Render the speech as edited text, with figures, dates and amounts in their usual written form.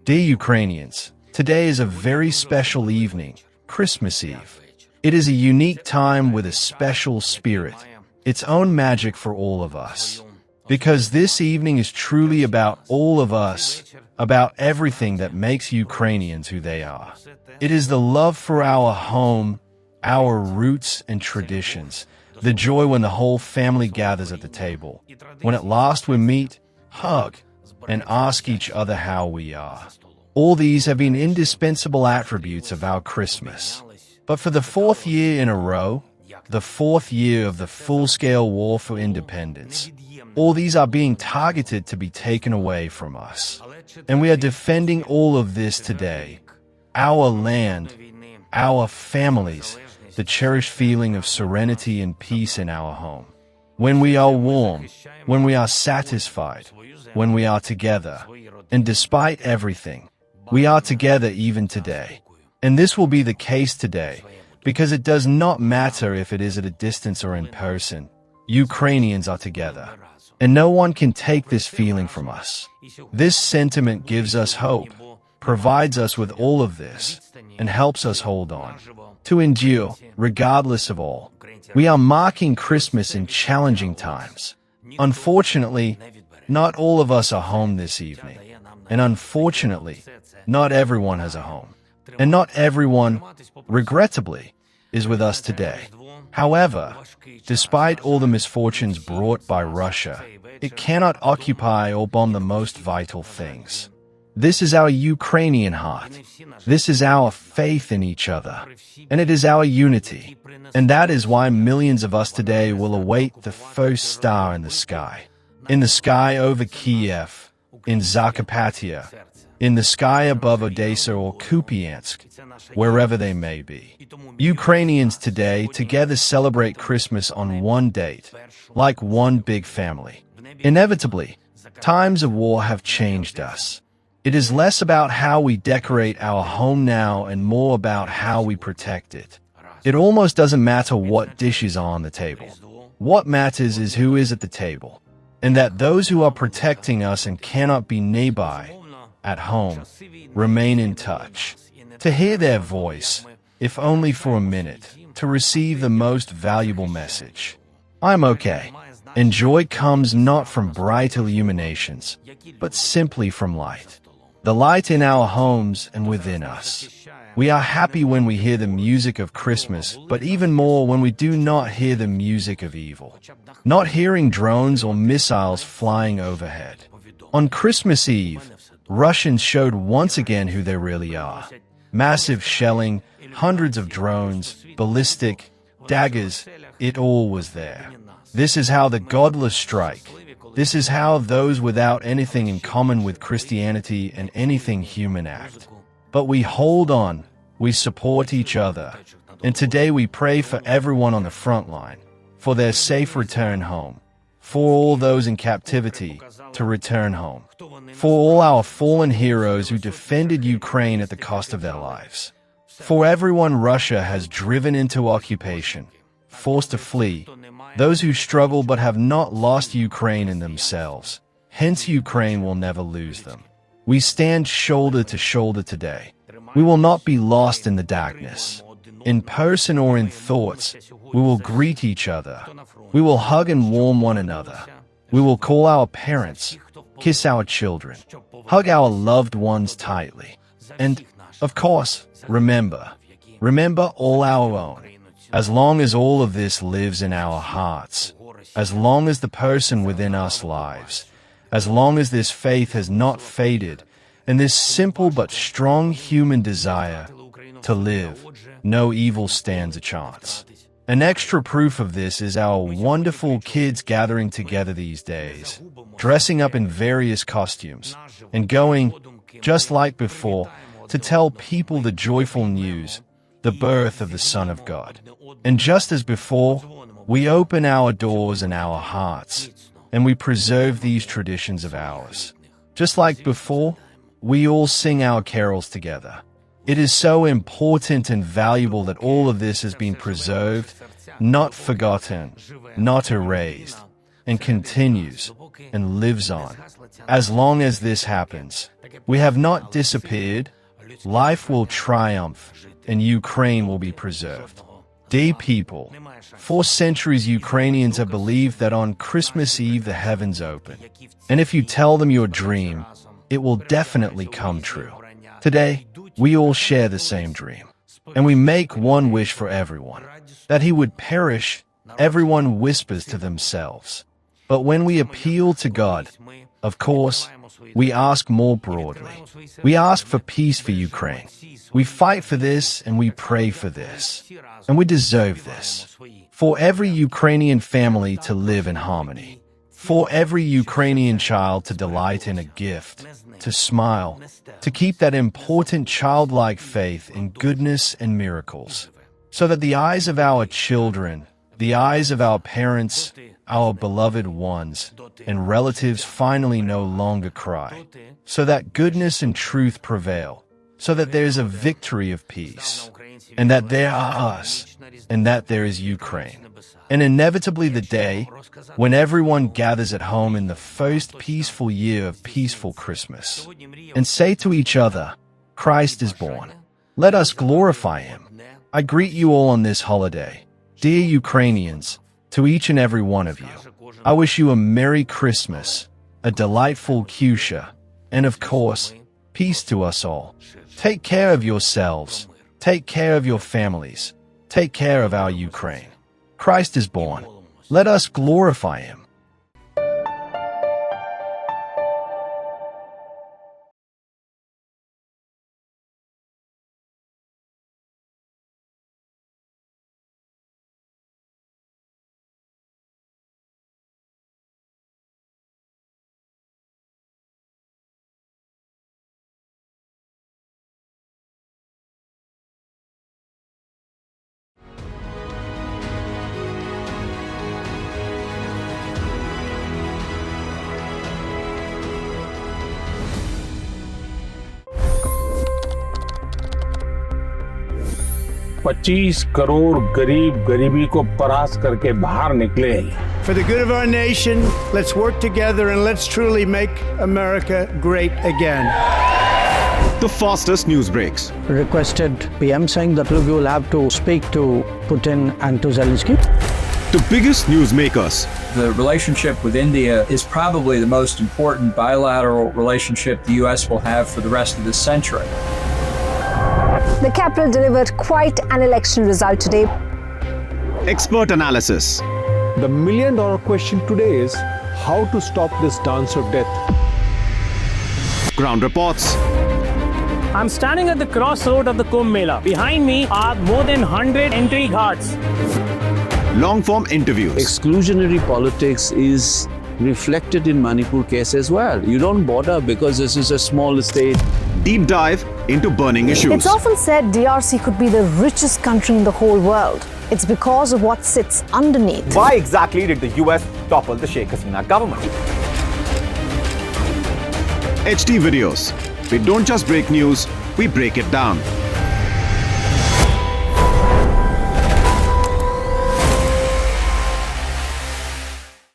Dear Ukrainians, today is a very special evening, Christmas Eve. It is a unique time with a special spirit, its own magic for all of us. Because this evening is truly about all of us, about everything that makes Ukrainians who they are. It is the love for our home, our roots and traditions, the joy when the whole family gathers at the table, when at last we meet, hug, and ask each other how we are. All these have been indispensable attributes of our Christmas. But for the fourth year in a row, the fourth year of the full-scale war for independence, all these are being targeted to be taken away from us. And we are defending all of this today. Our land, our families, the cherished feeling of serenity and peace in our home. When we are warm, when we are satisfied, when we are together, and despite everything, we are together even today. And this will be the case today, because it does not matter if it is at a distance or in person. Ukrainians are together, and no one can take this feeling from us. This sentiment gives us hope, provides us with all of this, and helps us hold on, to endure, regardless of all. We are marking Christmas in challenging times. Unfortunately, not all of us are home this evening, and unfortunately, not everyone has a home, and not everyone, regrettably, is with us today. However, despite all the misfortunes brought by Russia, it cannot occupy or bomb the most vital things. This is our Ukrainian heart. This is our faith in each other, and it is our unity. And that is why millions of us today will await the first star in the sky. In the sky over Kyiv, in Zakarpattia, in the sky above Odessa or Kupiansk, wherever they may be. Ukrainians today together celebrate Christmas on one date, like one big family. Inevitably, times of war have changed us. It is less about how we decorate our home now and more about how we protect it. It almost doesn't matter what dishes are on the table. What matters is who is at the table, and that those who are protecting us and cannot be nearby, at home, remain in touch. To hear their voice, if only for a minute, to receive the most valuable message. I'm okay. And joy comes not from bright illuminations, but simply from light. The light in our homes and within us. We are happy when we hear the music of Christmas, but even more when we do not hear the music of evil. Not hearing drones or missiles flying overhead. On Christmas Eve, Russians showed once again who they really are. Massive shelling, hundreds of drones, ballistic, daggers, it all was there. This is how the godless strike. This is how those without anything in common with Christianity and anything human act. But we hold on, we support each other, and today we pray for everyone on the front line, for their safe return home, for all those in captivity to return home, for all our fallen heroes who defended Ukraine at the cost of their lives, for everyone Russia has driven into occupation, forced to flee, those who struggle but have not lost Ukraine in themselves, hence Ukraine will never lose them. We stand shoulder to shoulder today. We will not be lost in the darkness. In person or in thoughts, we will greet each other. We will hug and warm one another. We will call our parents, kiss our children, hug our loved ones tightly. And, of course, remember all our own. As long as all of this lives in our hearts, as long as the person within us lives, as long as this faith has not faded, and this simple but strong human desire to live, no evil stands a chance. An extra proof of this is our wonderful kids gathering together these days, dressing up in various costumes, and going, just like before, to tell people the joyful news, the birth of the Son of God. And just as before, we open our doors and our hearts, and we preserve these traditions of ours. Just like before, we all sing our carols together. It is so important and valuable that all of this has been preserved, not forgotten, not erased. and continues and lives on. As long as this happens, we have not disappeared, life will triumph, and Ukraine will be preserved. Dear people, for centuries Ukrainians have believed that on Christmas Eve the heavens open, and if you tell them your dream, it will definitely come true. Today, we all share the same dream, and we make one wish for everyone, that he would perish. Everyone whispers to themselves. But when we appeal to God, of course, we ask more broadly. We ask for peace for Ukraine. We fight for this and we pray for this. And we deserve this. For every Ukrainian family to live in harmony. For every Ukrainian child to delight in a gift, to smile, to keep that important childlike faith in goodness and miracles. So that the eyes of our children, the eyes of our parents, our beloved ones, and relatives finally no longer cry, so that goodness and truth prevail, so that there is a victory of peace, and that there are us, and that there is Ukraine, and inevitably the day when everyone gathers at home in the first peaceful year of peaceful Christmas, and say to each other, Christ is born. Let us glorify him. I greet you all on this holiday. Dear Ukrainians, to each and every one of you, I wish you a Merry Christmas, a delightful Kusha, and of course, peace to us all. Take care of yourselves, take care of your families, take care of our Ukraine. Christ is born. Let us glorify him. $25 crore गरीब गरीबी को परास्त करके बाहर निकले। For the good of our nation, let's work together and let's truly make America great again. The fastest news breaks. Requested PM saying that look, you will have to speak to Putin and to Zelensky. The biggest news makers. The relationship with India is probably the most important bilateral relationship the U.S. will have for the rest of this century. The capital delivered quite an election result today. Expert analysis. The million-dollar question today is how to stop this dance of death. Ground reports. I'm standing at the crossroad of the Kumbh Mela. Behind me are more than 100 entry guards. Long-form interviews. Exclusionary politics is reflected in Manipur case as well. You don't bother because this is a small state. Deep dive into burning issues. It's often said DRC could be the richest country in the whole world. It's because of what sits underneath. Why exactly did the US topple the Sheikh Hasina government? HT videos. We don't just break news, we break it down.